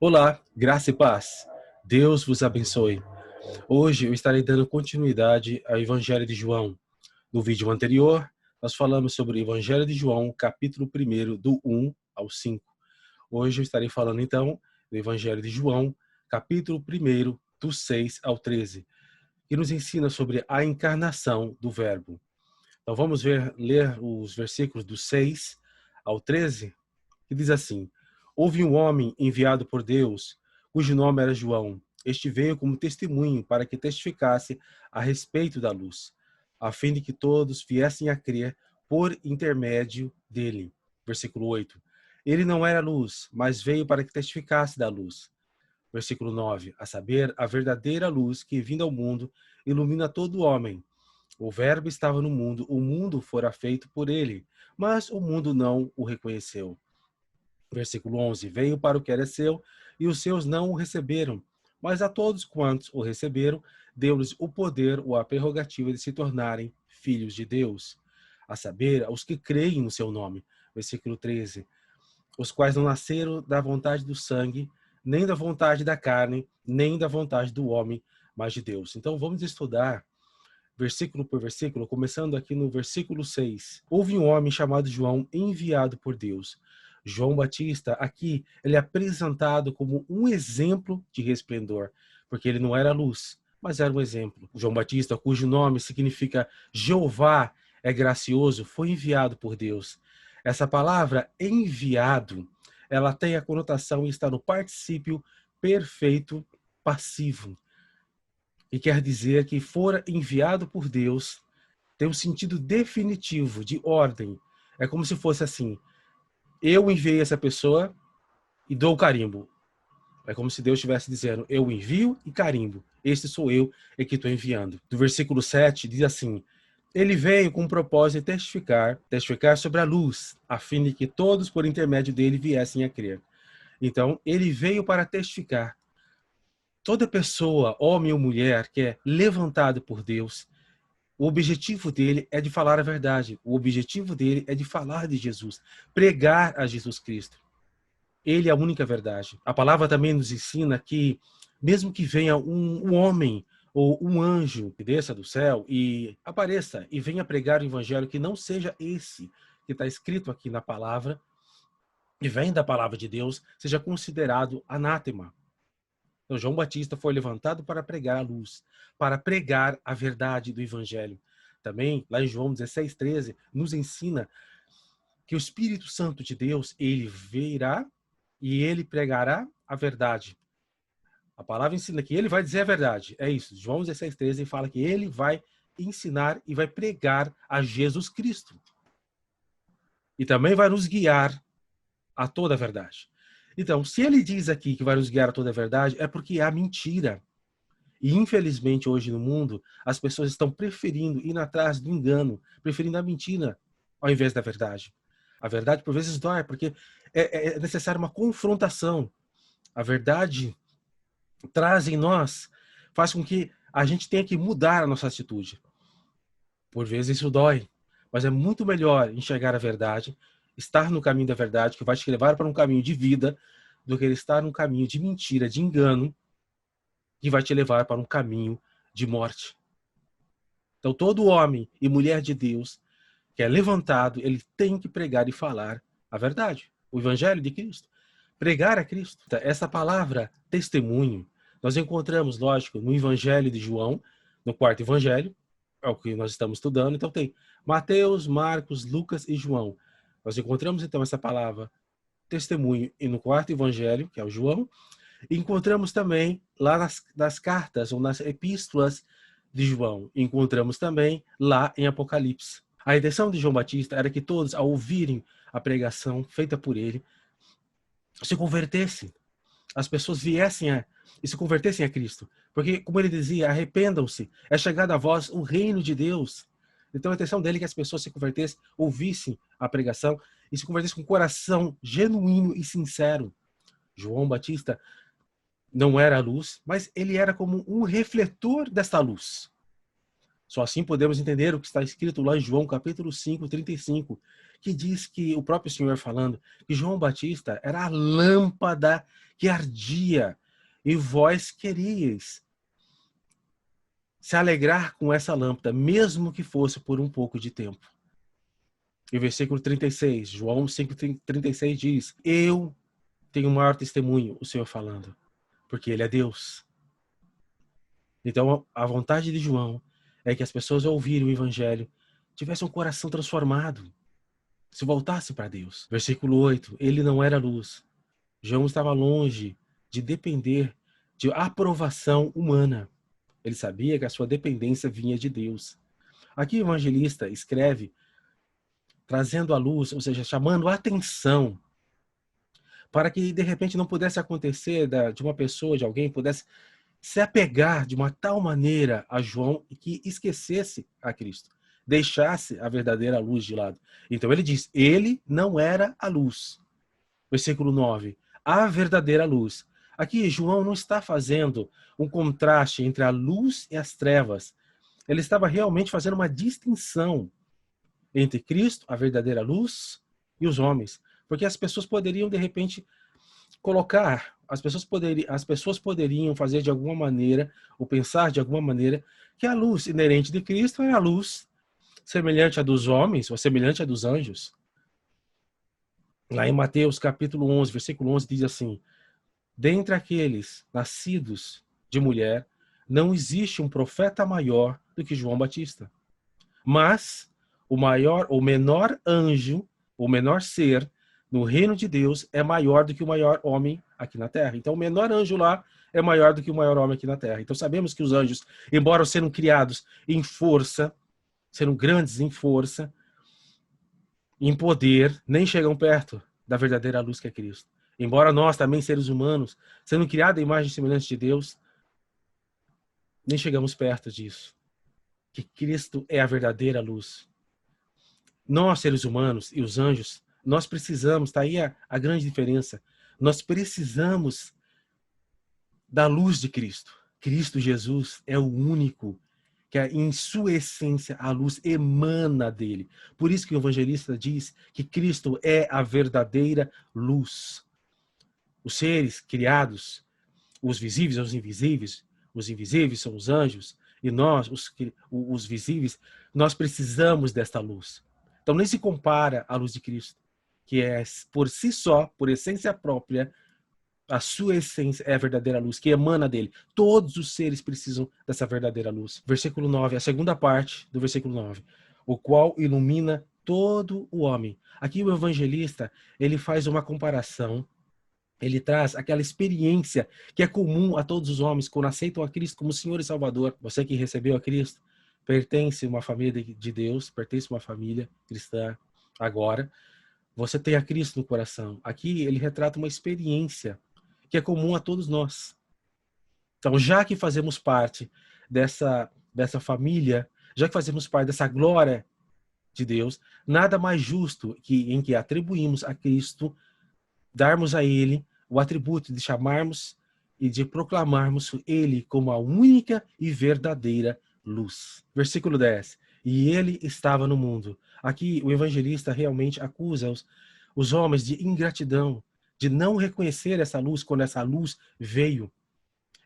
Olá, graça e paz. Deus vos abençoe. Hoje eu estarei dando continuidade ao Evangelho de João. No vídeo anterior, nós falamos sobre o Evangelho de João, capítulo 1, do 1 ao 5. Hoje eu estarei falando então do Evangelho de João, capítulo 1, do 6 ao 13, que nos ensina sobre a encarnação do Verbo. Então vamos ler os versículos do 6 ao 13, que diz assim: Houve um homem enviado por Deus, cujo nome era João. Este veio como testemunho para que testificasse a respeito da luz, a fim de que todos viessem a crer por intermédio dele. Versículo 8. Ele não era luz, mas veio para que testificasse da luz. Versículo 9. A saber, a verdadeira luz que, vindo ao mundo, ilumina todo homem. O Verbo estava no mundo, o mundo fora feito por ele, mas o mundo não o reconheceu. Versículo 11. Veio para o que era seu, e os seus não o receberam. Mas a todos quantos o receberam, deu-lhes o poder ou a prerrogativa de se tornarem filhos de Deus. A saber, aos que creem no seu nome. Versículo 13. Os quais não nasceram da vontade do sangue, nem da vontade da carne, nem da vontade do homem, mas de Deus. Então vamos estudar versículo por versículo, começando aqui no versículo 6. Houve um homem chamado João, enviado por Deus. João Batista, aqui, ele é apresentado como um exemplo de resplendor, porque ele não era luz, mas era um exemplo. João Batista, cujo nome significa Jeová é gracioso, foi enviado por Deus. Essa palavra enviado, ela tem a conotação e está no particípio perfeito passivo. E quer dizer que fora enviado por Deus, tem um sentido definitivo, de ordem. É como se fosse assim: eu enviei essa pessoa e dou o carimbo. É como se Deus estivesse dizendo: eu envio e carimbo. Este sou eu e que estou enviando. Do versículo 7 diz assim: ele veio com o propósito de testificar sobre a luz, a fim de que todos, por intermédio dele, viessem a crer. Então, ele veio para testificar. Toda pessoa, homem ou mulher, que é levantado por Deus, o objetivo dele é de falar a verdade. O objetivo dele é de falar de Jesus, pregar a Jesus Cristo. Ele é a única verdade. A palavra também nos ensina que, mesmo que venha um homem ou um anjo que desça do céu e apareça e venha pregar o evangelho que não seja esse que está escrito aqui na palavra, e vem da palavra de Deus, seja considerado anátema. Então, João Batista foi levantado para pregar a luz, para pregar a verdade do Evangelho. Também, lá em João 16:13, nos ensina que o Espírito Santo de Deus, ele virá e ele pregará a verdade. A palavra ensina que ele vai dizer a verdade. É isso. João 16:13 fala que ele vai ensinar e vai pregar a Jesus Cristo. E também vai nos guiar a toda a verdade. Então, se ele diz aqui que vai nos guiar a toda a verdade, é porque há mentira. E, infelizmente, hoje no mundo, as pessoas estão preferindo ir atrás do engano, preferindo a mentira ao invés da verdade. A verdade, por vezes, dói, porque é necessária uma confrontação. A verdade traz em nós, faz com que a gente tenha que mudar a nossa atitude. Por vezes isso dói, mas é muito melhor enxergar a verdade, estar no caminho da verdade, que vai te levar para um caminho de vida, do que estar num caminho de mentira, de engano, que vai te levar para um caminho de morte. Então, todo homem e mulher de Deus que é levantado, ele tem que pregar e falar a verdade, o evangelho de Cristo. Pregar a Cristo. Essa palavra testemunho, nós encontramos, lógico, no evangelho de João, no quarto evangelho, é o que nós estamos estudando. Então tem Mateus, Marcos, Lucas e João. Nós encontramos então essa palavra testemunho e no quarto evangelho, que é o João, e encontramos também lá nas cartas ou nas epístolas de João. Encontramos também lá em Apocalipse. A intenção de João Batista era que todos, ao ouvirem a pregação feita por ele, se convertessem. As pessoas viessem e se convertessem a Cristo. Porque, como ele dizia, arrependam-se, é chegado a vós o reino de Deus. Então a intenção dele é que as pessoas se convertessem, ouvissem a pregação e se convertessem com coração genuíno e sincero. João Batista não era a luz, mas ele era como um refletor desta luz. Só assim podemos entender o que está escrito lá em João capítulo 5, 35, que diz que o próprio Senhor falando que João Batista era a lâmpada que ardia, e vós queríeis se alegrar com essa lâmpada, mesmo que fosse por um pouco de tempo. E o versículo 36, João 5,36 diz: eu tenho o maior testemunho, o Senhor falando, porque Ele é Deus. Então, a vontade de João é que as pessoas, ao ouvirem o Evangelho, tivessem um coração transformado, se voltassem para Deus. Versículo 8, ele não era luz. João estava longe de depender de aprovação humana. Ele sabia que a sua dependência vinha de Deus. Aqui o evangelista escreve trazendo a luz, ou seja, chamando a atenção para que de repente não pudesse acontecer de uma pessoa, de alguém, pudesse se apegar de uma tal maneira a João que esquecesse a Cristo, deixasse a verdadeira luz de lado. Então ele diz, ele não era a luz. Versículo 9, a verdadeira luz. Aqui João não está fazendo um contraste entre a luz e as trevas. Ele estava realmente fazendo uma distinção entre Cristo, a verdadeira luz, e os homens. Porque as pessoas poderiam, de repente, colocar, as pessoas poderiam fazer de alguma maneira, ou pensar de alguma maneira, que a luz inerente de Cristo é a luz semelhante à dos homens, ou semelhante à dos anjos. Lá em Mateus capítulo 11, versículo 11, diz assim, dentre aqueles nascidos de mulher, não existe um profeta maior do que João Batista. Mas o menor anjo, o menor ser no reino de Deus é maior do que o maior homem aqui na terra. Então o menor anjo lá é maior do que o maior homem aqui na terra. Então sabemos que os anjos, embora sejam criados em força, sendo grandes em força, em poder, nem chegam perto da verdadeira luz que é Cristo. Embora nós também, seres humanos, sendo criados à imagem e semelhança de Deus, nem chegamos perto disso. Que Cristo é a verdadeira luz. Nós, seres humanos e os anjos, nós precisamos, está aí a grande diferença, nós precisamos da luz de Cristo. Cristo Jesus é o único que em sua essência a luz emana dele. Por isso que o evangelista diz que Cristo é a verdadeira luz. Os seres criados, os visíveis são os invisíveis são os anjos, e nós, os visíveis, nós precisamos desta luz. Então nem se compara à luz de Cristo, que é por si só, por essência própria, a sua essência é a verdadeira luz, que emana dele. Todos os seres precisam dessa verdadeira luz. Versículo 9, a segunda parte do versículo 9. O qual ilumina todo o homem. Aqui o evangelista, ele faz uma comparação, ele traz aquela experiência que é comum a todos os homens quando aceitam a Cristo como Senhor e Salvador. Você que recebeu a Cristo, pertence a uma família de Deus, pertence a uma família cristã agora. Você tem a Cristo no coração. Aqui ele retrata uma experiência que é comum a todos nós. Então, já que fazemos parte dessa família, já que fazemos parte dessa glória de Deus, nada mais justo em que atribuímos a Cristo, darmos a Ele o atributo de chamarmos e de proclamarmos Ele como a única e verdadeira luz. Versículo 10. E Ele estava no mundo. Aqui o evangelista realmente acusa os homens de ingratidão, de não reconhecer essa luz quando essa luz veio.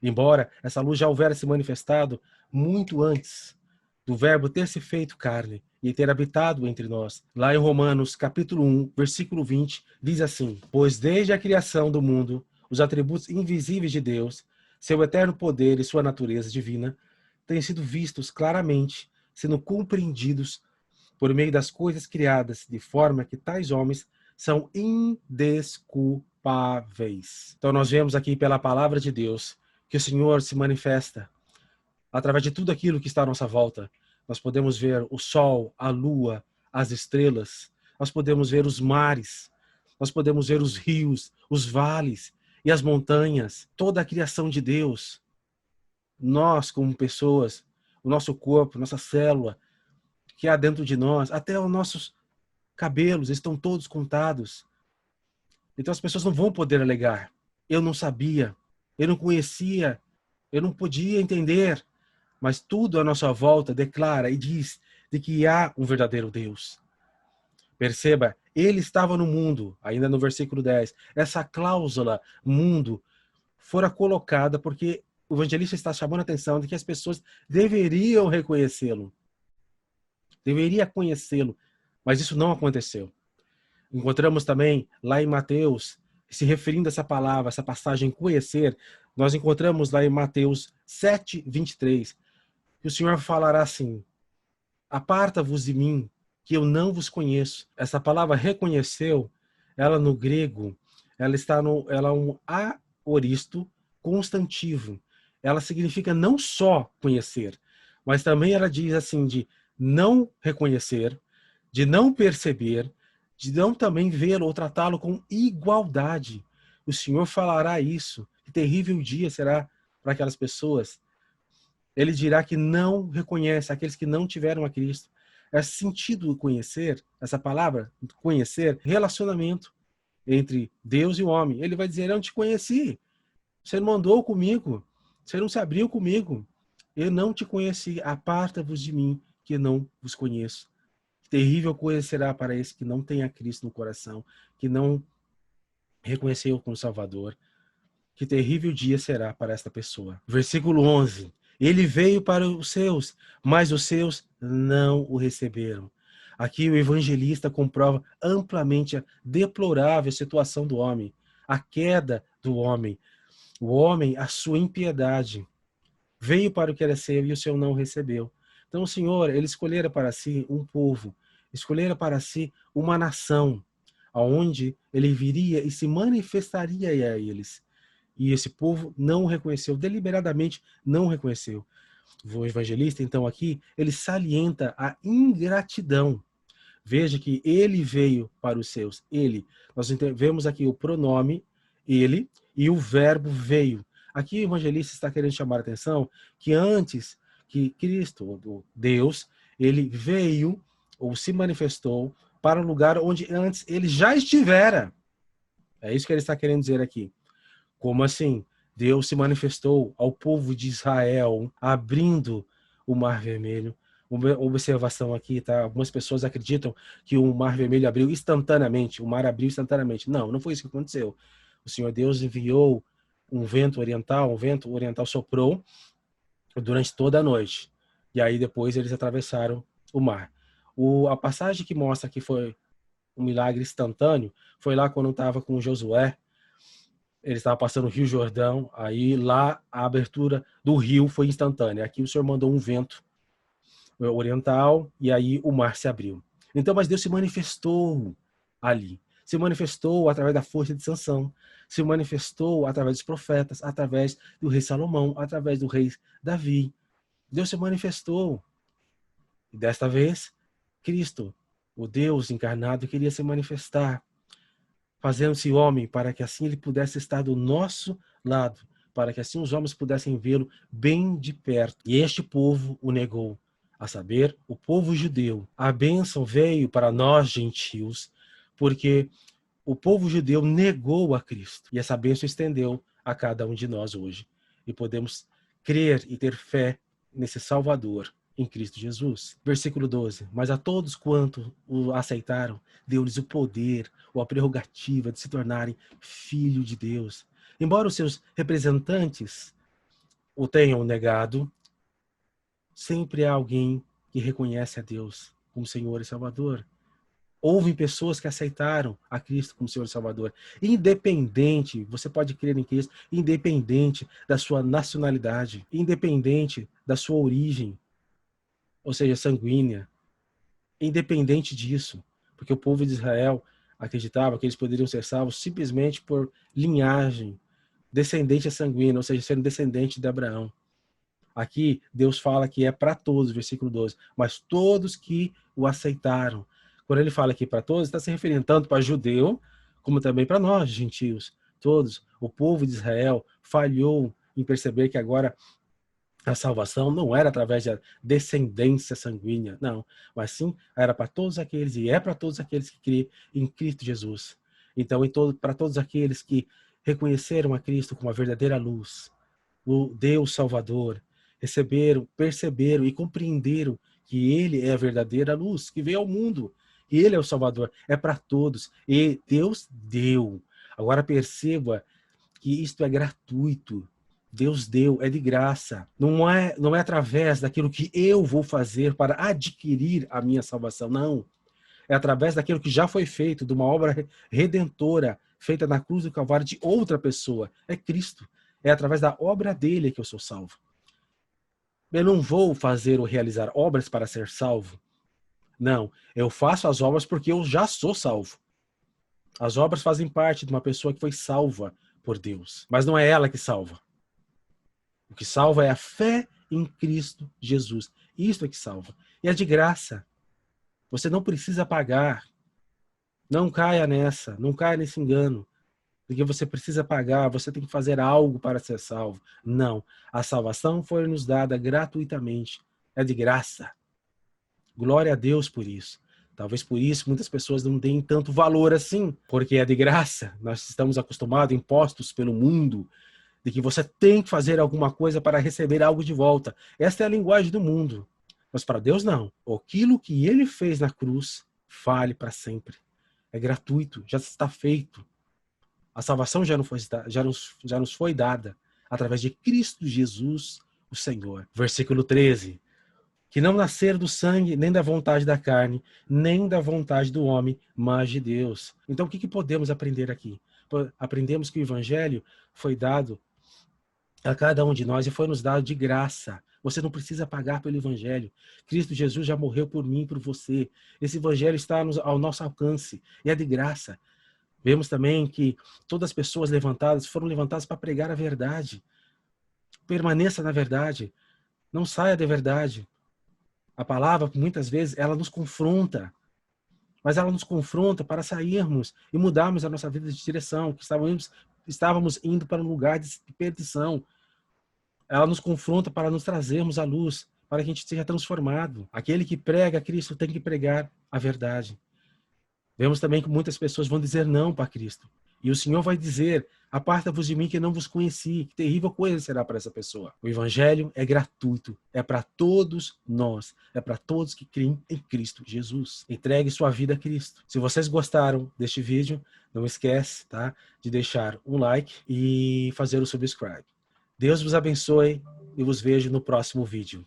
Embora essa luz já houvera se manifestado muito antes do verbo ter se feito carne e ter habitado entre nós. Lá em Romanos capítulo 1, versículo 20, diz assim, pois desde a criação do mundo, os atributos invisíveis de Deus, seu eterno poder e sua natureza divina, têm sido vistos claramente, sendo compreendidos por meio das coisas criadas, de forma que tais homens são indesculpáveis. Então nós vemos aqui pela palavra de Deus que o Senhor se manifesta através de tudo aquilo que está à nossa volta. Nós podemos ver o sol, a lua, as estrelas, nós podemos ver os mares, nós podemos ver os rios, os vales e as montanhas, toda a criação de Deus. Nós, como pessoas, o nosso corpo, nossa célula, que há dentro de nós, até os nossos cabelos estão todos contados. Então as pessoas não vão poder alegar. Eu não sabia, eu não conhecia, eu não podia entender. Mas tudo à nossa volta declara e diz de que há um verdadeiro Deus. Perceba, ele estava no mundo, ainda no versículo 10. Essa cláusula mundo fora colocada porque o evangelista está chamando a atenção de que as pessoas deveriam reconhecê-lo, deveria conhecê-lo, mas isso não aconteceu. Encontramos também lá em Mateus, se referindo a essa palavra, essa passagem conhecer, nós encontramos lá em Mateus 7:23, que o Senhor falará assim: aparta-vos de mim, que eu não vos conheço. Essa palavra reconheceu, ela no grego, ela é um aoristo constantivo. Ela significa não só conhecer, mas também ela diz assim de não reconhecer, de não perceber, de não também vê-lo ou tratá-lo com igualdade. O Senhor falará isso. Que terrível dia será para aquelas pessoas. Ele dirá que não reconhece aqueles que não tiveram a Cristo. Esse sentido do conhecer, essa palavra, conhecer, relacionamento entre Deus e o homem. Ele vai dizer: eu não te conheci, você não andou comigo, você não se abriu comigo, eu não te conheci, aparta-vos de mim, que não vos conheço. Terrível coisa será para esse que não tem a Cristo no coração, que não reconheceu como Salvador. Que terrível dia será para esta pessoa. Versículo 11. Ele veio para os seus, mas os seus não o receberam. Aqui o evangelista comprova amplamente a deplorável situação do homem, a queda do homem. O homem, a sua impiedade, veio para o que era seu e o seu não recebeu. Então o Senhor, ele escolhera para si um povo, escolhera para si uma nação, aonde ele viria e se manifestaria a eles. E esse povo não o reconheceu, deliberadamente não o reconheceu. O evangelista, então, aqui, ele salienta a ingratidão. Veja que ele veio para os seus. Ele. Nós vemos aqui o pronome, ele, e o verbo veio. Aqui o evangelista está querendo chamar a atenção que antes que Cristo, Deus, ele veio ou se manifestou para um lugar onde antes ele já estivera. É isso que ele está querendo dizer aqui. Como assim? Deus se manifestou ao povo de Israel, abrindo o Mar Vermelho. Uma observação aqui, tá? Algumas pessoas acreditam que o Mar Vermelho abriu instantaneamente, o mar abriu instantaneamente. Não, não foi isso que aconteceu. O Senhor Deus enviou um vento oriental soprou durante toda a noite. E aí depois eles atravessaram o mar. A passagem que mostra que foi um milagre instantâneo foi lá quando estava com Josué. Ele estava passando o Rio Jordão, aí lá a abertura do rio foi instantânea. Aqui o Senhor mandou um vento oriental e aí o mar se abriu. Então, mas Deus se manifestou ali. Se manifestou através da força de Sansão, se manifestou através dos profetas, através do rei Salomão, através do rei Davi. Deus se manifestou. E desta vez, Cristo, o Deus encarnado, queria se manifestar, fazendo-se homem, para que assim ele pudesse estar do nosso lado, para que assim os homens pudessem vê-lo bem de perto. E este povo o negou, a saber, o povo judeu. A bênção veio para nós, gentios, porque o povo judeu negou a Cristo. E essa bênção estendeu a cada um de nós hoje. E podemos crer e ter fé nesse Salvador, em Cristo Jesus. Versículo 12. Mas a todos quanto o aceitaram, deu-lhes o poder ou a prerrogativa de se tornarem filho de Deus. Embora os seus representantes o tenham negado, sempre há alguém que reconhece a Deus como Senhor e Salvador. Houve pessoas que aceitaram a Cristo como Senhor e Salvador. Independente, você pode crer em Cristo, independente da sua nacionalidade, independente da sua origem, ou seja, sanguínea, independente disso, porque o povo de Israel acreditava que eles poderiam ser salvos simplesmente por linhagem, descendente sanguínea, ou seja, sendo descendente de Abraão. Aqui, Deus fala que é para todos, versículo 12, mas todos que o aceitaram. Quando ele fala aqui para todos, está se referindo tanto para judeu, como também para nós, gentios. Todos, o povo de Israel falhou em perceber que agora a salvação não era através da descendência sanguínea, não, mas sim era para todos aqueles, e é para todos aqueles que creem em Cristo Jesus. Então, para todos aqueles que reconheceram a Cristo como a verdadeira luz, o Deus Salvador, receberam, perceberam e compreenderam que Ele é a verdadeira luz que veio ao mundo. Ele é o Salvador, é para todos. E Deus deu. Agora perceba que isto é gratuito. Deus deu, é de graça. Não é através daquilo que eu vou fazer para adquirir a minha salvação, não. É através daquilo que já foi feito, de uma obra redentora, feita na cruz do Calvário de outra pessoa. É Cristo. É através da obra dele que eu sou salvo. Eu não vou fazer ou realizar obras para ser salvo. Não, eu faço as obras porque eu já sou salvo. As obras fazem parte de uma pessoa que foi salva por Deus. Mas não é ela que salva. O que salva é a fé em Cristo Jesus. Isso é que salva. E é de graça. Você não precisa pagar. Não caia nessa. Não caia nesse engano. Porque você precisa pagar, você tem que fazer algo para ser salvo. Não. A salvação foi nos dada gratuitamente. É de graça. Glória a Deus por isso. Talvez por isso muitas pessoas não deem tanto valor assim, porque é de graça. Nós estamos acostumados, impostos pelo mundo, de que você tem que fazer alguma coisa para receber algo de volta. Esta é a linguagem do mundo. Mas para Deus não. Aquilo que ele fez na cruz, vale para sempre. É gratuito, já está feito. A salvação já nos foi dada através de Cristo Jesus, o Senhor. Versículo 13. Que não nasceram do sangue, nem da vontade da carne, nem da vontade do homem, mas de Deus. Então, o que podemos aprender aqui? Aprendemos que o Evangelho foi dado a cada um de nós e foi nos dado de graça. Você não precisa pagar pelo Evangelho. Cristo Jesus já morreu por mim e por você. Esse Evangelho está ao nosso alcance e é de graça. Vemos também que todas as pessoas levantadas foram levantadas para pregar a verdade. Permaneça na verdade. Não saia da verdade. A palavra, muitas vezes, ela nos confronta. Mas ela nos confronta para sairmos e mudarmos a nossa vida de direção, que estávamos indo para um lugar de perdição. Ela nos confronta para nos trazermos à luz, para que a gente seja transformado. Aquele que prega Cristo tem que pregar a verdade. Vemos também que muitas pessoas vão dizer não para Cristo. E o Senhor vai dizer: aparta-vos de mim que não vos conheci. Que terrível coisa será para essa pessoa. O Evangelho é gratuito. É para todos nós. É para todos que creem em Cristo Jesus. Entregue sua vida a Cristo. Se vocês gostaram deste vídeo, não esquece, tá, de deixar um like e fazer o subscribe. Deus vos abençoe e vos vejo no próximo vídeo.